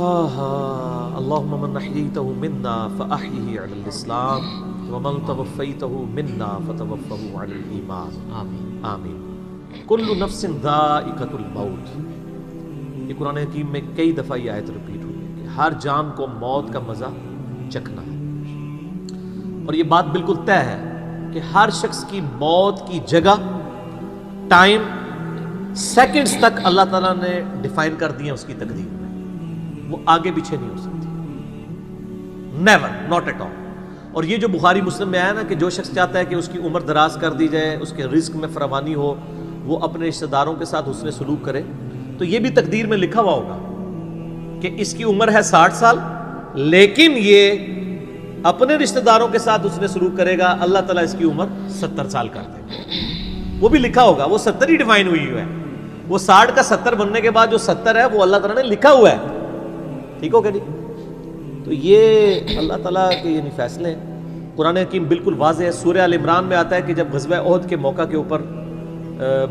اللہم من احییتہ منا فاحیہ علی الاسلام ومن توفیتہ منا فتوفہ علی الایمان آمین آمین۔ کل نفس ذائقۃ الموت، یہ قرآن حکیم میں کئی دفعہ یہ آیت ریپیٹ ہوئی ہے کہ ہر جان کو موت کا مزہ چکھنا ہے، اور یہ بات بالکل طے ہے کہ ہر شخص کی موت کی جگہ، ٹائم، سیکنڈز تک اللہ تعالیٰ نے ڈیفائن کر دی ہے اس کی تقدیر میں، وہ آگے پیچھے نہیں ہو سکتی، نیور، ناٹ ایٹ آل۔ اور یہ جو بخاری مسلم میں آیا نا کہ جو شخص چاہتا ہے کہ اس کی عمر دراز کر دی جائے، اس کے رزق میں فراوانی ہو، وہ اپنے رشتہ داروں کے ساتھ حسن سلوک کرے، تو یہ بھی تقدیر میں لکھا ہوا ہوگا کہ اس کی عمر ہے 60 سال، لیکن یہ اپنے رشتہ داروں کے ساتھ حسن سلوک کرے گا، اللہ تعالیٰ اس کی عمر 70 سال کر دے گا، وہ بھی لکھا ہوگا، وہ 70 ہی ڈیفائن ہوئی ہے، وہ 60 کا 70 بننے کے بعد جو 70 ہے وہ اللہ تعالیٰ نے لکھا ہوا ہے، ٹھیک ہو گیا جی؟ تو یہ اللہ تعالیٰ کے یعنی فیصلے ہیں۔ قرآن حکیم بالکل واضح ہے، سورہ آل عمران میں آتا ہے کہ جب غزوہ احد کے موقع کے اوپر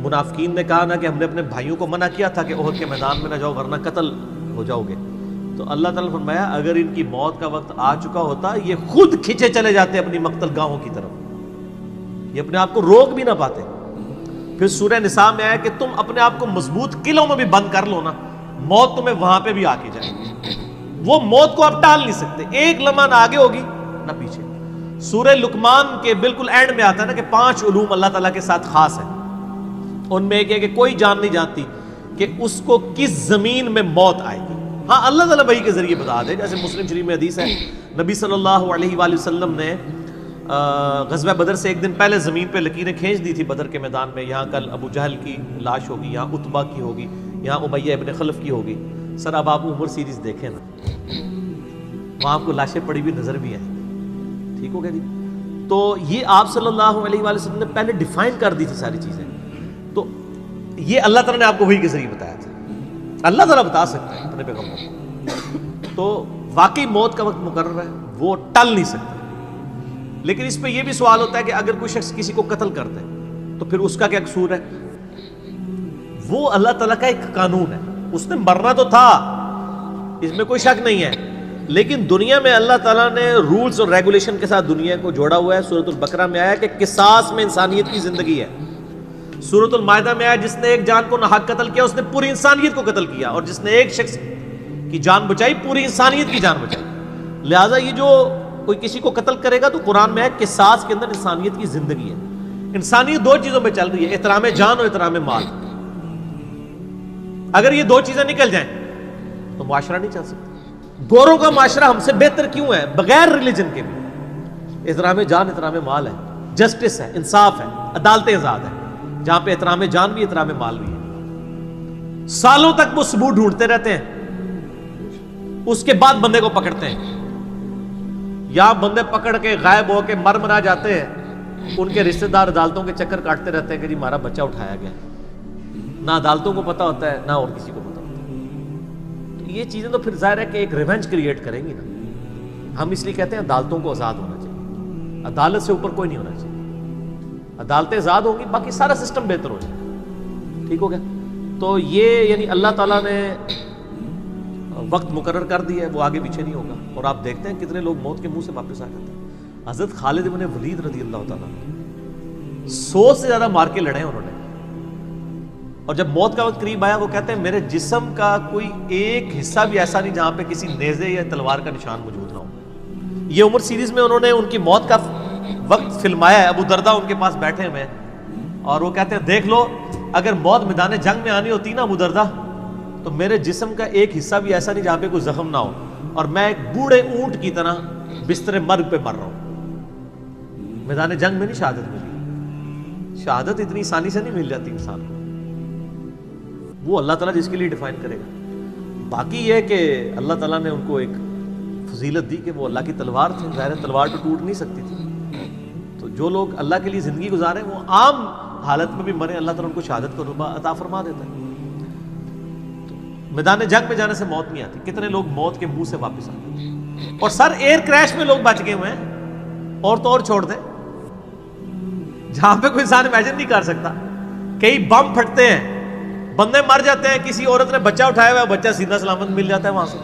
منافقین نے کہا نا کہ ہم نے اپنے بھائیوں کو منع کیا تھا کہ احد کے میدان میں نہ جاؤ ورنہ قتل ہو جاؤ گے، تو اللہ تعالیٰ نے فرمایا اگر ان کی موت کا وقت آ چکا ہوتا یہ خود کھنچے چلے جاتے اپنی مقتل گاہوں کی طرف، یہ اپنے آپ کو روک بھی نہ پاتے۔ پھر سورہ نساء میں آیا کہ تم اپنے آپ کو مضبوط قلعوں میں بھی بند کر لو نا، موت تمہیں وہاں پہ بھی آ کے جائے گی، وہ موت کو آپ ٹال نہیں سکتے، ایک لمحہ نہ آگے ہوگی نہ پیچھے۔ سورہ لقمان کے بالکل اینڈ میں آتا ہے نا کہ 5 علوم اللہ تعالیٰ کے ساتھ خاص ہیں، ان میں ایک ہے کہ کوئی جان نہیں جانتی کہ اس کو کس زمین میں موت آئے گی، ہاں اللہ تعالیٰ وحی کے ذریعے بتا دے، جیسے مسلم شریف میں حدیث ہے نبی صلی اللہ علیہ وآلہ وسلم نے غزوہ بدر سے ایک دن پہلے زمین پہ لکیریں کھینچ دی تھی بدر کے میدان میں، یہاں کل ابو جہل کی لاش ہوگی، یہاں عتبہ کی ہوگی، یہاں امیہ ابن خلف کی ہوگی۔ سر اب آپ عمر سیریز دیکھیں نا، وہاں آپ کو لاشیں پڑی ہوئی نظر بھی آئیں، ٹھیک ہو گیا جی؟ تو یہ آپ صلی اللہ علیہ وآلہ وسلم نے پہلے ڈیفائن کر دی تھی ساری چیزیں، تو یہ اللہ تعالیٰ نے آپ کو وحی کے ذریعے بتایا تھا، اللہ تعالیٰ بتا سکتا ہے اپنے پیغمبر کو، تو واقعی موت کا وقت مقرر ہے، وہ ٹل نہیں سکتا۔ لیکن اس پہ یہ بھی سوال ہوتا ہے کہ اگر کوئی شخص کسی کو قتل کر دے تو پھر اس کا کیا قصور ہے؟ وہ اللہ تعالیٰ کا ایک قانون ہے، اس نے مرنا تو تھا، اس میں کوئی شک نہیں ہے، لیکن دنیا میں اللہ تعالیٰ نے رولز اور ریگولیشن کے ساتھ دنیا کو جوڑا ہوا ہے۔ سورۃ البقرہ میں آیا کہ قصاص میں انسانیت کی زندگی ہے، سورۃ المائدہ میں آیا جس نے ایک جان کو ناحق قتل کیا اس نے پوری انسانیت کو قتل کیا، اور جس نے ایک شخص کی جان بچائی پوری انسانیت کی جان بچائی۔ لہٰذا یہ جو کوئی کسی کو قتل کرے گا تو قرآن میں ہے قصاص کے اندر انسانیت کی زندگی ہے۔ انسانیت 2 چیزوں پہ چل رہی ہے، احترام جان اور احترام مال۔ اگر یہ 2 چیزیں نکل جائیں تو معاشرہ نہیں چل سکتا۔ گوروں کا معاشرہ ہم سے بہتر کیوں ہے؟ بغیر ریلیجن کے بھی احترام جان احترام مال ہے، جسٹس ہے، انصاف ہے، عدالت آزاد ہے، جہاں پہ احترام جان بھی احترام مال بھی ہے۔ سالوں تک وہ ثبوت ڈھونڈتے رہتے ہیں، اس کے بعد بندے کو پکڑتے ہیں، یا بندے پکڑ کے غائب ہو کے مر مرا جاتے ہیں، ان کے رشتہ دار عدالتوں کے چکر کاٹتے رہتے ہیں کہ جی ہمارا بچہ اٹھایا گیا، نہ عدالتوں کو پتہ ہوتا ہے نہ اور کسی کو پتہ ہوتا ہے۔ تو یہ چیزیں تو پھر ظاہر ہے کہ ایک ریونج کریٹ کریں گی نا۔ ہم اس لیے کہتے ہیں عدالتوں کو آزاد ہونا چاہیے، عدالت سے اوپر کوئی نہیں ہونا چاہیے، عدالتیں آزاد ہوں گی باقی سارا سسٹم بہتر ہو جائے گا، ٹھیک ہو گیا؟ تو یہ یعنی اللہ تعالیٰ نے وقت مقرر کر دیا ہے، وہ آگے پیچھے نہیں ہوگا۔ اور آپ دیکھتے ہیں کتنے لوگ موت کے منہ سے واپس آ جاتے ہیں۔ حضرت خالد بن ولید رضی اللہ تعالیٰ 100 سے زیادہ مار کے لڑے انہوں نے، اور جب موت کا وقت قریب آیا وہ کہتے ہیں میرے جسم کا کوئی ایک حصہ بھی ایسا نہیں جہاں پہ کسی نیزے یا تلوار کا نشان موجود نہ ہو۔ یہ عمر سیریز میں انہوں نے ان کی موت کا وقت فلمایا ہے، ابو دردہ ان کے پاس بیٹھے ہوئے ہیں اور وہ کہتے ہیں دیکھ لو اگر موت میدان جنگ میں آنی ہوتی نا ابو دردہ تو میرے جسم کا ایک حصہ بھی ایسا نہیں جہاں پہ کوئی زخم نہ ہو، اور میں ایک بوڑھے اونٹ کی طرح بستر مرگ پہ مر رہا ہوں۔ میدان جنگ میں نہیں شہادت ملی، شہادت اتنی آسانی سے نہیں مل جاتی انسان کو، وہ اللہ تعالیٰ جس کے لیے ڈیفائن کرے گا۔ باقی یہ ہے کہ اللہ تعالیٰ نے ان کو ایک فضیلت دی کہ وہ اللہ کی تلوار تھے، ظاہر ہے تلوار تو ٹوٹ نہیں سکتی تھی، تو جو لوگ اللہ کے لیے زندگی گزارے وہ عام حالت میں بھی مرے اللہ تعالیٰ ان کو شہادت کا رتبہ عطا فرما دیتا ہے۔ میدان جنگ میں جانے سے موت نہیں آتی، کتنے لوگ موت کے منہ سے واپس آتے ہیں، اور سر ایئر کریش میں لوگ بچ گئے ہوئے ہیں، اور تو اور چھوڑ دیں جہاں پہ کوئی انسان امیجن نہیں کر سکتا، کئی بم پھٹتے ہیں، بندے مر جاتے ہیں، کسی عورت نے بچہ اٹھایا ہوا ہے، بچہ سیدھا سلامت مل جاتا ہے وہاں سے،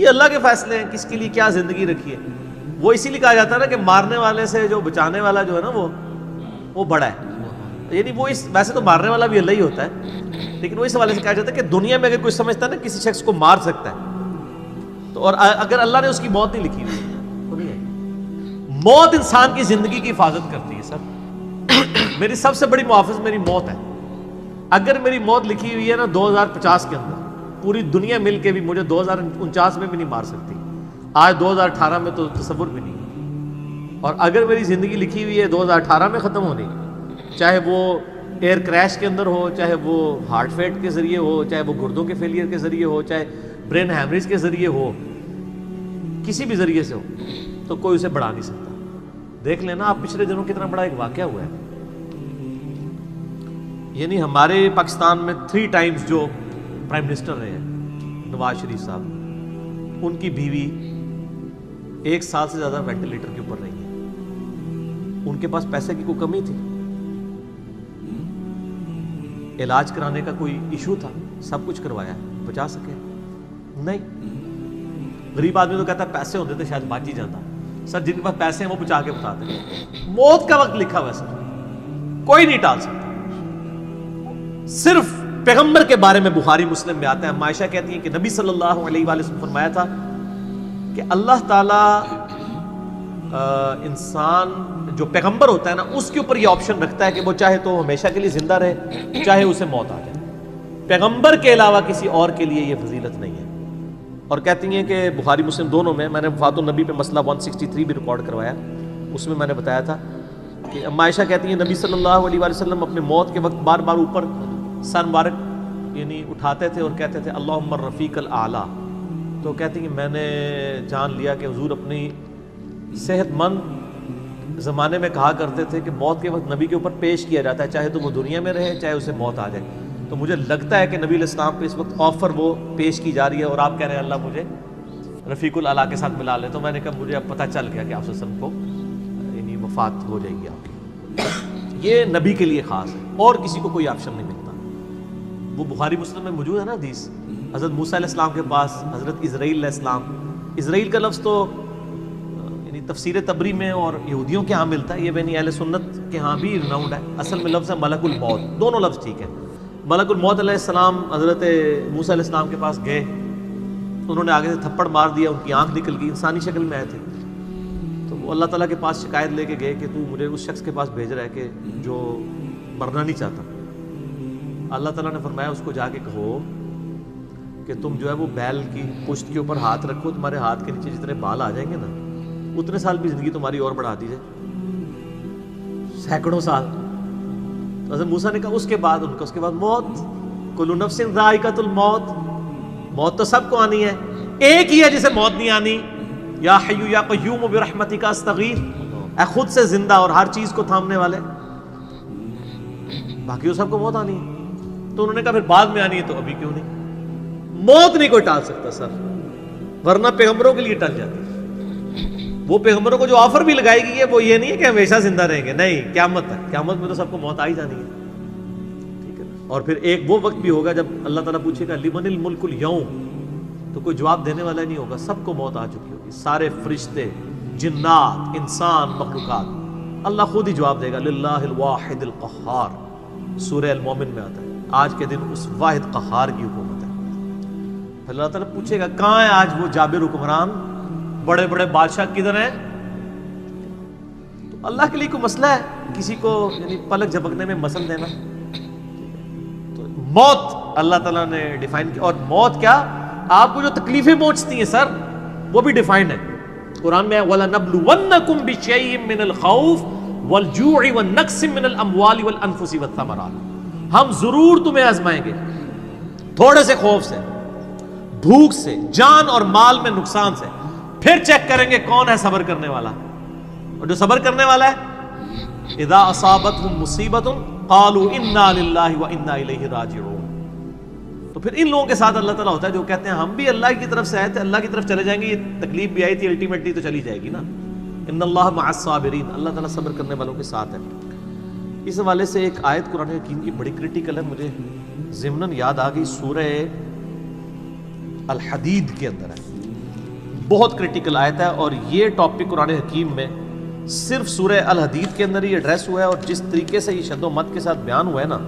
یہ اللہ کے فیصلے ہیں کس کے لیے کیا زندگی رکھی ہے. وہ اسی لیے کہا جاتا ہے نا کہ مارنے والے سے جو بچانے والا جو ہے نا وہ بڑا ہے. یعنی وہ ویسے تو مارنے والا بھی اللہ ہی ہوتا ہے، لیکن وہ اس حوالے سے کہا جاتا ہے کہ دنیا میں اگر کوئی سمجھتا ہے نا کسی شخص کو مار سکتا ہے تو، اور اگر اللہ نے اس کی موت نہیں لکھی ہوئی تو نہیں ہے. موت انسان کی زندگی کی حفاظت کرتی ہے سر. میری سب سے بڑی محافظ میری موت ہے. اگر میری موت لکھی ہوئی ہے نا 2050 کے اندر، پوری دنیا مل کے بھی مجھے 2049 میں بھی نہیں مار سکتی. آج 2018 میں تو تصور بھی نہیں. اور اگر میری زندگی لکھی ہوئی ہے 2018 میں ختم ہونی، چاہے وہ ایئر کریش کے اندر ہو، چاہے وہ ہارٹ فیٹ کے ذریعے ہو، چاہے وہ گردوں کے فیلئر کے ذریعے ہو، چاہے برین ہیمریج کے ذریعے ہو، کسی بھی ذریعے سے ہو، تو کوئی اسے بڑھا نہیں سکتا. دیکھ لینا آپ پچھلے دنوں کتنا بڑا ایک واقعہ ہوا ہے. یعنی ہمارے پاکستان میں 3 ٹائمز جو پرائم منسٹر رہے ہیں نواز شریف صاحب، ان کی بیوی 1 سال سے زیادہ وینٹیلیٹر کے اوپر رہی ہے. ان کے پاس پیسے کی کوئی کمی تھی؟ علاج کرانے کا کوئی ایشو تھا؟ سب کچھ کروایا، بچا سکے؟ نہیں. غریب آدمی تو کہتا ہے پیسے ہوتے تھے شاید بچ ہی جاتا. سر جن کے پاس پیسے ہیں وہ بچا کے بتاتے ہیں. موت کا وقت لکھا ہوا ہے سر، کوئی نہیں ٹال سکتا. صرف پیغمبر کے بارے میں بخاری مسلم میں آتا ہے، عائشہ کہتی ہیں کہ نبی صلی اللہ علیہ وآلہ وسلم فرمایا تھا کہ اللہ تعالیٰ انسان جو پیغمبر ہوتا ہے نا اس کے اوپر یہ آپشن رکھتا ہے کہ وہ چاہے تو ہمیشہ کے لیے زندہ رہے، چاہے اسے موت آ جائے. پیغمبر کے علاوہ کسی اور کے لیے یہ فضیلت نہیں ہے. اور کہتی ہیں کہ بخاری مسلم دونوں میں نے وفات النبی پہ مسئلہ 163 بھی ریکارڈ کروایا، اس میں نے بتایا تھا کہ عائشہ کہتی ہیں نبی صلی اللہ علیہ وآلہ وسلم اپنے موت کے وقت بار بار اوپر سر مبارک یعنی اٹھاتے تھے اور کہتے تھے اللہم الرفیق الاعلیٰ. تو کہتی ہیں میں نے جان لیا کہ حضور اپنی صحت مند زمانے میں کہا کرتے تھے کہ موت کے وقت نبی کے اوپر پیش کیا جاتا ہے، چاہے تو وہ دنیا میں رہے چاہے اسے موت آ جائے. تو مجھے لگتا ہے کہ نبی علیہ السلام پہ اس وقت آفر وہ پیش کی جا رہی ہے اور آپ کہہ رہے ہیں اللہ مجھے رفیق الاعلیٰ کے ساتھ ملا لے. تو میں نے کہا مجھے اب پتہ چل گیا کہ آپ صلی اللہ علیہ وسلم کو یعنی وفات ہو جائے گی آپ کی. یہ نبی کے لیے خاص ہے اور کسی کو کوئی آپشن نہیں ملتا. وہ بخاری مسلم میں موجود ہے نا حدیث، حضرت موسیٰ علیہ السلام کے پاس حضرت اسرائیل علیہ السلام. اسرائیل کا لفظ تو یعنی تفسیر طبری میں اور یہودیوں کے ہاں ملتا ہے، یہ بنی اہل سنت کے ہاں بھی رناؤنڈ ہے. اصل میں لفظ ہے ملک الموت. دونوں لفظ ٹھیک ہے. ملک الموت علیہ السلام حضرت موسیٰ علیہ السلام کے پاس گئے، انہوں نے آگے سے تھپڑ مار دیا، ان کی آنکھ نکل گئی، انسانی شکل میں آئے تھے. تو وہ اللہ تعالیٰ کے پاس شکایت لے کے گئے کہ تو مجھے اس شخص کے پاس بھیج رہا ہے کہ جو مرنا نہیں چاہتا. اللہ تعالیٰ نے فرمایا اس کو جا کے کہو کہ تم جو ہے وہ بیل کی پشت کے اوپر ہاتھ رکھو، تمہارے ہاتھ کے نیچے جتنے بال آ جائیں گے نا اتنے سال بھی زندگی تمہاری اور بڑھا دی جائے، سینکڑوں سال. تو حضرت موسیٰ نے کہا اس کے بعد ان کا اس کے بعد موت. کل نفس ذائقۃ الموت، موت تو سب کو آنی ہے، ایک ہی ہے جسے موت نہیں آنی. یا حی یا قیوم برحمتک استغیث، اے خود سے زندہ اور ہر چیز کو تھامنے والے، باقی وہ سب کو موت آنی ہے. تو انہوں نے کہا پھر بعد میں آنی ہے تو ابھی کیوں نہیں؟ موت نہیں کوئی ٹال سکتا سر، ورنہ پیغمبروں کے لیے ٹل جاتی. وہ پیغمبروں کو جو آفر بھی لگائی گئی ہے وہ یہ نہیں ہے کہ ہمیشہ زندہ رہیں گے، نہیں، قیامت ہے، قیامت میں تو سب کو موت آ ہی جانی ہے. ٹھیک ہے. اور پھر ایک وہ وقت بھی ہوگا جب اللہ تعالیٰ پوچھے گا لمن الملک اليوم، تو کوئی جواب دینے والا نہیں ہوگا، سب کو موت آ چکی ہوگی. سارے فرشتے، جنات، انسان، مخلوقات، اللہ خود ہی جواب دے گا للہ الواحد القہار. سورہ المومن میں آتا ہے آج کے دن اس واحد قہار کی حکومت ہے. پھر اللہ تعالیٰ پوچھے گا کہاں ہے آج وہ جابر حکمران، بڑے بڑے بادشاہ کدھر ہیں؟ تو اللہ کے لیے کوئی مسئلہ ہے کسی کو یعنی پلک جھپکنے میں مسل دینا؟ تو موت اللہ تعالیٰ نے ڈیفائن کی. اور موت کیا، آپ کو جو تکلیفیں پہنچتی ہیں سر وہ بھی ڈیفائنڈ ہے. قرآن میں وَلَنَبْلُوَنَّكُمْ بِشَيْءٍ مِّنَ الْخَوْفِ وَالْجُوعِ وَالنَّقْصِ مِّنَ الْأَمْوَالِ وَالْأَنفُسِ وَالثَّمَرَاتِ. ہم ضرور تمہیں آزمائیں گے تھوڑے سے خوف سے، بھوک سے، جان اور مال میں نقصان سے. پھر چیک کریں گے کون ہے صبر کرنے والا. اور جو صبر کرنے والا ہے اذا اصابتهم مصیبت قالوا انا للہ وانا الیہ راجعون. تو پھر ان لوگوں کے ساتھ اللہ تعالیٰ ہوتا ہے جو کہتے ہیں ہم بھی اللہ کی طرف سے آئے تھے، اللہ کی طرف چلے جائیں گے، یہ تکلیف بھی آئی تھی الٹیمیٹلی تو چلی جائے گی نا. ان اللہ مع الصابرین، اللہ تعالیٰ صبر کرنے والوں کے ساتھ ہے. اس حوالے سے ایک آیت قرآن حکیم کی بڑی کریٹیکل ہے، مجھے ضمناً یاد آ گئی، سورہ الحدید کے اندر ہے. بہت کرٹیکل آیت ہے، اور یہ ٹاپک قرآن حکیم میں صرف سورہ الحدید کے اندر ہی ایڈریس ہوا ہے، اور جس طریقے سے یہ شد و مت کے ساتھ بیان ہوا ہے نا،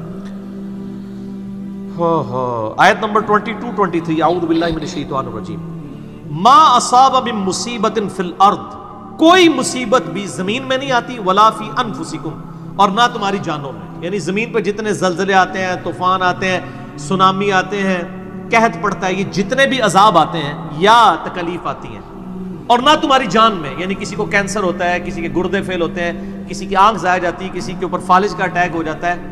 آیت نمبر 22-23، اعوذ باللہ من الشیطان الرجیم، ما اصاب من مصیبت فی الارض، کوئی مصیبت بھی زمین میں نہیں آتی، ولا فی انفسکم، اور نہ تمہاری جانوں میں، یعنی زمین پہ جتنے زلزلے آتے ہیں، طوفان آتے ہیں، سونامی آتے ہیں، قحط پڑتا ہے، یہ جتنے بھی عذاب آتے ہیں یا تکلیف آتی ہیں، اور نہ تمہاری جان میں، یعنی کسی کو کینسر ہوتا ہے، کسی کے گردے فیل ہوتے ہیں، کسی کی آنکھ ضائع جاتی ہے، کسی کے اوپر فالج کا اٹیک ہو جاتا ہے،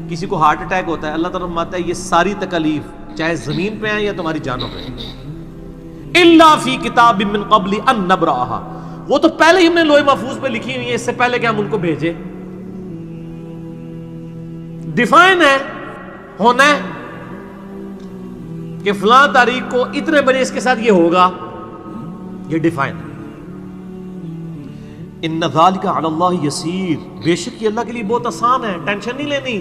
کسی کو ہارٹ اٹیک ہوتا ہے، اللہ تعالیٰ فرماتا ہے یہ ساری تکلیف چاہے زمین پہ ہیں یا تمہاری جانوں پہ ہیں، الا فی کتاب من قبل ان نبرأها، وہ تو پہلے ہی ہم نے لوح محفوظ پہ لکھی ہوئی ہے، اس سے پہلے کہ ہم ان کو بھیجے، ڈیفائن ہے، ہونا ہے کہ فلاں تاریخ کو اتنے بجے اس کے ساتھ یہ ہوگا، یہ ڈیفائن ہے۔ ان ذالک علی اللہ یسیر، بے شک یہ اللہ کے لیے بہت آسان ہے، ٹینشن نہیں لینی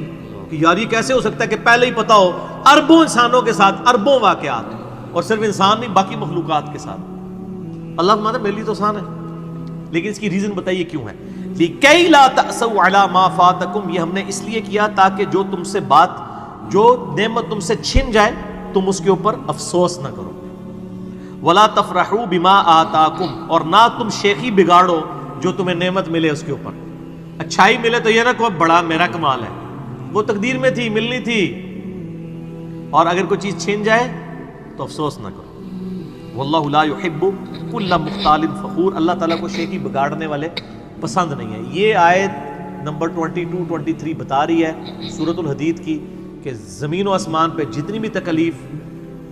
کہ یار یہ کیسے ہو سکتا ہے کہ پہلے ہی پتا ہو، اربوں انسانوں کے ساتھ اربوں واقعات، اور صرف انسان نہیں باقی مخلوقات کے ساتھ، اللہ فرماتا ہے میرے لیے تو آسان ہے، لیکن اس کی ریزن بتائیے کیوں ہے، لِكَيْ لَا تَأْسَوْا عَلَى مَا فَاتَكُمْ، یہ ہم نے اس لیے کیا تاکہ جو تم سے بات، جو نعمت تم سے چھن جائے تم اس کے اوپر افسوس نہ کرو، وَلَا تَفْرَحُوا بِمَا آتَاكُمْ، اور نہ تم شیخی بگاڑو جو تمہیں نعمت ملے اس کے اوپر، اچھائی ملے تو یہ نہ کہو بڑا میرا کمال ہے، وہ تقدیر میں تھی، ملنی تھی، اور اگر کوئی چیز چھن جائے تو افسوس نہ کرو، واللہ لا يحب كل مختال فخور، اللہ تعالیٰ کو شیخی بگاڑنے والے پسند نہیں ہے۔ یہ آیت نمبر 22-23 بتا رہی ہے سورۃ الحدید کی کہ زمین و آسمان پہ جتنی بھی تکلیف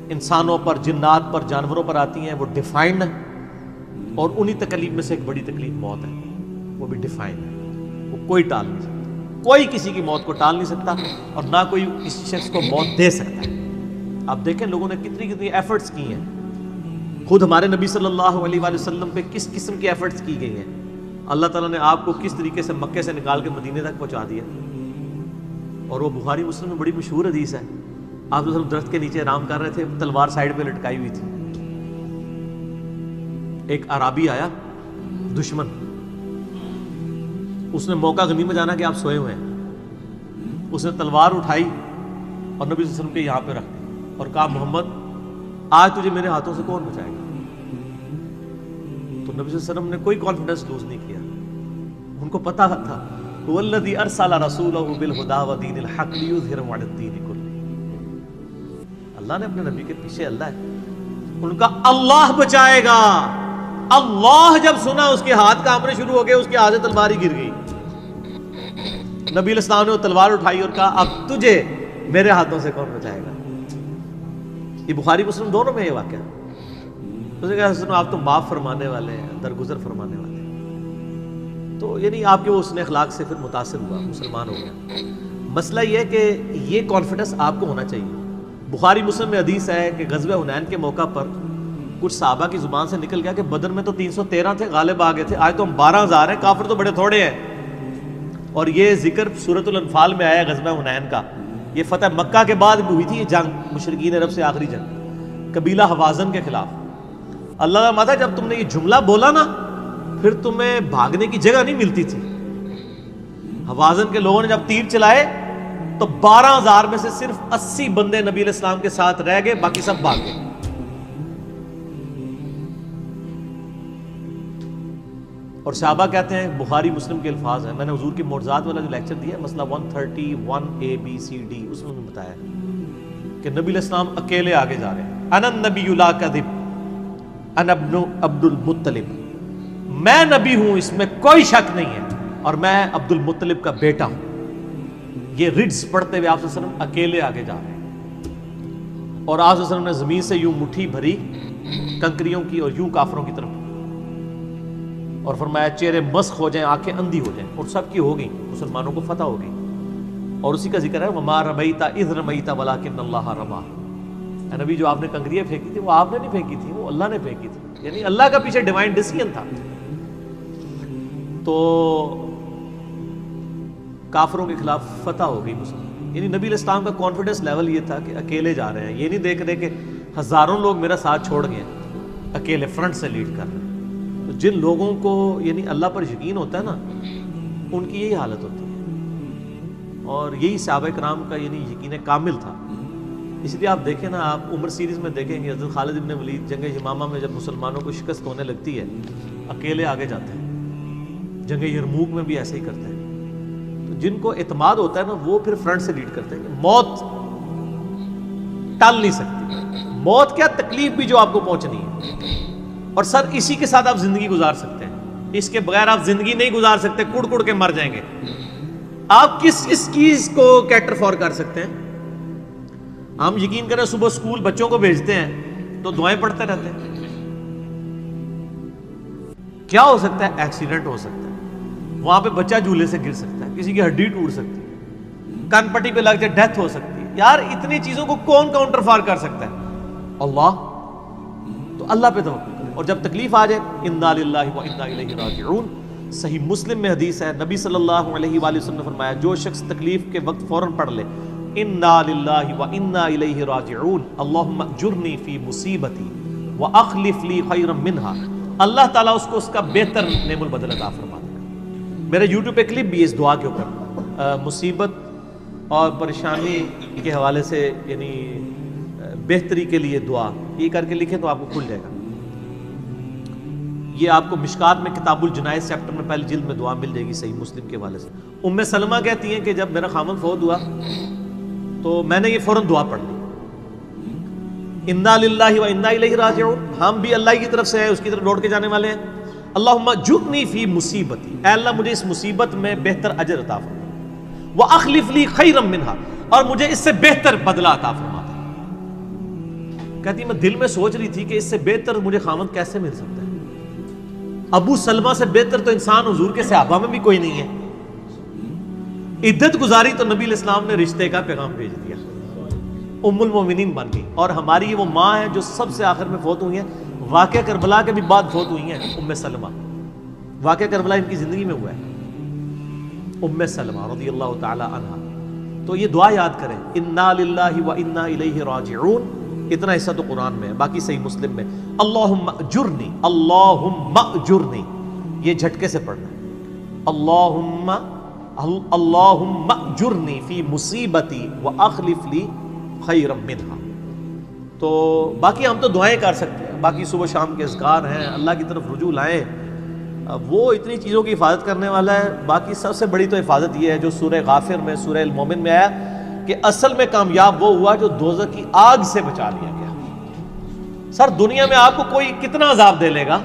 انسانوں پر، جنات پر، جانوروں پر آتی ہیں وہ ڈیفائنڈ ہے، اور انہی تکلیف میں سے ایک بڑی تکلیف موت ہے، وہ بھی ڈیفائنڈ ہے، وہ کوئی ٹال نہیں سکتا، کوئی کسی کی موت کو ٹال نہیں سکتا، اور نہ کوئی کسی شخص کو موت دے سکتا ہے۔ آپ دیکھیں لوگوں نے کتنی ایفرٹس کی ہیں، خود ہمارے نبی صلی اللہ علیہ وآلہ وسلم پہ کس قسم کی ایفرٹس کی گئی ہیں، اللہ تعالیٰ نے آپ کو کس طریقے سے مکے سے نکال کے مدینے تک پہنچا دیا، اور وہ بخاری مسلم میں بڑی مشہور حدیث ہے، آپ تو صرف درخت کے نیچے آرام کر رہے تھے، تلوار سائیڈ پہ لٹکائی ہوئی تھی، ایک عرابی آیا دشمن، اس نے موقع غنیمت جانا کہ آپ سوئے ہوئے ہیں، اس نے تلوار اٹھائی اور نبی صلی اللہ علیہ وسلم کے یہاں پہ رکھ دی اور کہا محمد آج تجھے میرے ہاتھوں سے کون بچائے گا؟ تو نبی صلی اللہ علیہ وسلم نے کوئی کانفیڈنس لوز نہیں کیا، ان کو پتا تھا والذی ارسل رسولہ بالہدی ودین الحق لیظہرہ علی الدین کلہ، اللہ نے اپنے نبی کے پیچھے اللہ ہے، ان کا اللہ بچائے گا، اللہ جب سنا اس کے ہاتھ کانپنے شروع ہو گئے، اس کے ہاتھ سے تلوار ہی گر گئی، نبی علیہ السلام نے وہ تلوار اٹھائی اور کہا اب تجھے میرے ہاتھوں سے کون بچائے گا؟ یہ بخاری مسلم دونوں میں یہ واقعہ، اس نے کہا آپ تو معاف فرمانے والے ہیں، درگزر فرمانے والے ہیں، تو یعنی آپ کے وہ حسن اخلاق سے پھر متاثر ہوا، مسلمان ہو گیا۔ مسئلہ یہ ہے کہ یہ کانفیڈنس آپ کو ہونا چاہیے۔ بخاری مسلم میں حدیث ہے کہ غزوہ حنین کے موقع پر کچھ صحابہ کی زبان سے نکل گیا کہ بدر میں تو 313 تھے، غالب آ گئے تھے، آج تو ہم 12,000 ہیں، کافر تو بڑے تھوڑے ہیں، اور یہ ذکر سورۃ الانفال میں آیا غزوہ حنین کا، یہ فتح مکہ کے بعد بھی ہوئی تھی یہ جنگ، مشرکین عرب سے آخری جنگ قبیلہ حوازن کے خلاف۔ اللہ کا ماتا جب تم نے یہ جملہ بولا نا پھر تمہیں بھاگنے کی جگہ نہیں ملتی تھی، حوازن کے لوگوں نے جب تیر چلائے تو 12,000 میں سے صرف 80 بندے نبی علیہ السلام کے ساتھ رہ گئے، باقی سب بھاگ گئے۔ اور صحابہ کہتے ہیں، بخاری مسلم کے الفاظ ہیں، میں نے حضور کی معجزات والا جو لیکچر دیا ہے مسئلہ 131 ABCD اس میں بتایا کہ نبی علیہ السلام اکیلے آگے جا رہے ہیں، انا النبی لا کذب انا ابن عبد المطلب، میں نبی ہوں اس میں کوئی شک نہیں ہے، اور میں عبد المطلب کا بیٹا ہوں۔ یہ رڈز پڑھتے ہوئے آپ صلی اللہ علیہ وسلم اکیلے آگے جا رہے ہیں، اور آپ صلی اللہ علیہ وسلم نے زمین سے یوں مٹھی بھری کنکریوں کی اور یوں کافروں کی طرف، اور فرمایا چہرے مسخ ہو جائیں، آنکھیں اندھی ہو جائیں، اور سب کی ہو گئی، مسلمانوں کو فتح ہو گئی، اور اسی کا ذکر ہے وما رمیت اذ رمیت ولکن اللہ رمی، اے نبی جو آپ نے کنکریاں پھینکی تھی وہ آپ نے نہیں پھینکی تھی، وہ اللہ نے پھینکی تھی، یعنی اللہ کا پیچھے ڈیوائن ڈیسیژن تھا۔ تو کافروں کے خلاف فتح ہو گئی مسلم، یعنی نبی علیہ السلام کا کانفیڈنس لیول یہ تھا کہ اکیلے جا رہے ہیں، یہ نہیں دیکھ رہے کہ ہزاروں لوگ میرا ساتھ چھوڑ گئے ہیں، اکیلے فرنٹ سے لیڈ کر رہے ہیں. تو جن لوگوں کو یعنی اللہ پر یقین ہوتا ہے نا، ان کی یہی حالت ہوتی ہے، اور یہی صحابہ کرام کا یعنی یقین کامل تھا. اس لیے آپ دیکھیں نا، آپ عمر سیریز میں دیکھیں گے حضرت خالد ابن ولید جنگ یمامہ میں جب مسلمانوں کو شکست ہونے لگتی ہے اکیلے آگے جاتے ہیں. جنگ یرموک میں بھی ایسے ہی کرتے ہیں. تو جن کو اعتماد ہوتا ہے نا وہ پھر فرنٹ سے لیڈ کرتے ہیں کہ موت ٹال نہیں سکتی. موت کیا، تکلیف بھی جو آپ کو پہنچنی ہے، اور سر اسی کے ساتھ آپ زندگی گزار سکتے ہیں. اس کے بغیر آپ زندگی نہیں گزار سکتے، کڑ کڑ کے مر جائیں گے. آپ کس چیز کو کیٹر فور کر سکتے ہیں؟ ہم یقین کریں صبح سکول بچوں کو بھیجتے ہیں تو دعائیں پڑھتے رہتے ہیں. کیا ہو سکتا ہے؟ ایکسیڈنٹ ہو سکتا ہے، وہاں پہ بچہ جھولے سے گر سکتا ہے، کسی کی ہڈی ٹوٹ سکتی ہے، کان پٹی پہ لگ جائے ڈیتھ ہو سکتی ہے. یار اتنی چیزوں کو کون کاؤنٹر فار کر سکتا ہے؟ اللہ. تو اللہ پہ توکل کریں، اور جب تکلیف آ جائے انا للہ و انا الیہ راجعون. صحیح مسلم میں حدیث ہے، نبی صلی اللہ علیہ وآلہ وسلم نے فرمایا جو شخص تکلیف کے وقت فوراً پڑھ لے انا للہ و انا الیہ راجعون اللہم اجرنی فی مصیبتی واخلف لی خیرا منہا، اللہ تعالیٰ اس کو اس کا بہتر نعم البدل عطا فرما دے گا. میرے یوٹیوب پہ کلپ بھی ہے اس دعا کے اوپر، مصیبت اور پریشانی کے حوالے سے یعنی بہتری کے لیے دعا، یہ کر کے لکھیں تو آپ کو کھل جائے گا. یہ آپ کو مشکات میں کتاب الجنائز چیپٹر میں پہلی جلد میں دعا مل جائے گی صحیح مسلم کے حوالے سے. ام سلمہ کہتی ہیں کہ جب میرا خامن فوت ہوا تو میں نے یہ فوراً دعا پڑھ لی، انا للہ و انا الیہ راجعون. ہم بھی اللہ کی طرف سے ہیں، اس کی طرف لوٹ کے جانے والے ہیں. اللہم اجرنی فی مصیبتی، اے اللہ مجھے اس مصیبت میں بہتر اجر عطا فرما، واخلف لی خیرا منہا، اور مجھے اس سے بہتر بدلہ عطا فرما دے. کہتی میں دل میں سوچ رہی تھی کہ اس سے بہتر مجھے خامد کیسے مل سکتا ہے؟ ابو سلمہ سے بہتر تو انسان حضور کے صحابہ میں بھی کوئی نہیں ہے. عدت گزاری تو نبی علیہ السلام نے رشتے کا پیغام بھیج دیا، ام المومنین بن گئی. اور ہماری وہ ماں ہے جو سب سے آخر میں فوت ہوئی ہیں، واقعہ کربلا کے بھی بعد فوت ہوئی ہیں، ام سلمہ. واقعہ کربلا ان کی زندگی میں ہوا ہے، ام سلمہ رضی اللہ تعالی عنہا. تو یہ دعا یاد کریں، انا للہ و انا الیہ راجعون. اتنا حصہ تو قرآن میں ہے، باقی صحیح مسلم میں اللہم اجرنی، اللہم اجرنی، یہ جھٹکے سے پڑھنا ہے. اللہم اجرنی فی مصیبتی واخلف لی خیرا منہا. تو باقی ہم تو دعائیں کر سکتے ہیں، باقی صبح شام کے اذکار ہیں، اللہ کی طرف رجوع لائیں. وہ اتنی چیزوں کی حفاظت کرنے والا ہے. باقی سب سے بڑی تو حفاظت یہ ہے جو سورہ غافر میں، سورہ المومن میں آیا کہ اصل میں کامیاب وہ ہوا جو دوزخ کی آگ سے بچا لیا گیا. سر دنیا میں آپ کو کوئی کتنا عذاب دے لے گا،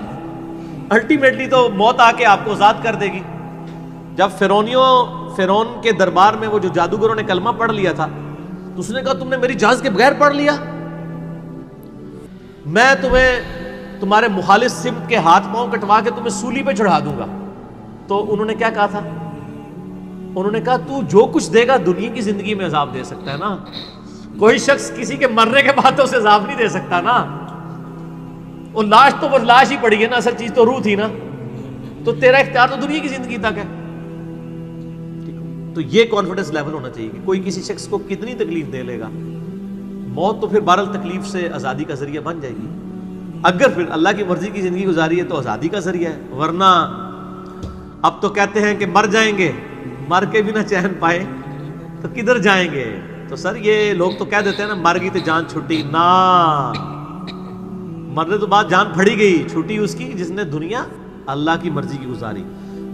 الٹیمیٹلی تو موت آ کے آپ کو آزاد کر دے گی. جب فرعون کے دربار میں وہ جو جادوگروں نے کلمہ پڑھ لیا تھا تو اس نے کہا تم نے میری اجازت کے بغیر پڑھ لیا، میں تمہیں تمہارے مخالف سمت کے ہاتھ پاؤں کٹوا کے تمہیں سولی پہ چڑھا دوں گا. تو انہوں نے کیا کہا تھا؟ انہوں نے کہا تو جو کچھ دے گا دنیا کی زندگی میں عذاب دے سکتا ہے نا، کوئی شخص کسی کے مرنے کے بعد تو اسے عذاب نہیں دے سکتا نا. وہ لاش تو وہ لاش ہی پڑی ہے نا، اصل چیز تو روح تھی نا. تو تیرا اختیار تو دنیا کی زندگی تک ہے. تو یہ کانفیڈنس لیول ہونا چاہیے کہ کوئی کسی شخص کو کتنی تکلیف دے لے گا، موت تو پھر بہرحال تکلیف سے آزادی کا ذریعہ بن جائے گی. اگر پھر اللہ کی مرضی کی زندگی گزاری ہے تو آزادی کا ذریعہ ہے. ورنہ اب تو کہتے ہیں کہ مر جائیں گے، مر کے بھی نہ چین پائے تو کدھر جائیں گے. تو سر یہ لوگ تو کہہ دیتے ہیں نا مر گئی تو جان چھٹی، نہ، مرنے تو بعد جان پھڑی گئی. چھٹی اس کی جس نے دنیا اللہ کی مرضی کی گزاری،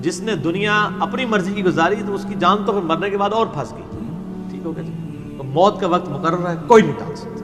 جس نے دنیا اپنی مرضی کی گزاری تو اس کی جان تو پھر مرنے کے بعد اور پھنس گئی. ٹھیک ہو گیا جی. تو موت کا وقت مقرر ہے، کوئی نہیں ٹال سکتا.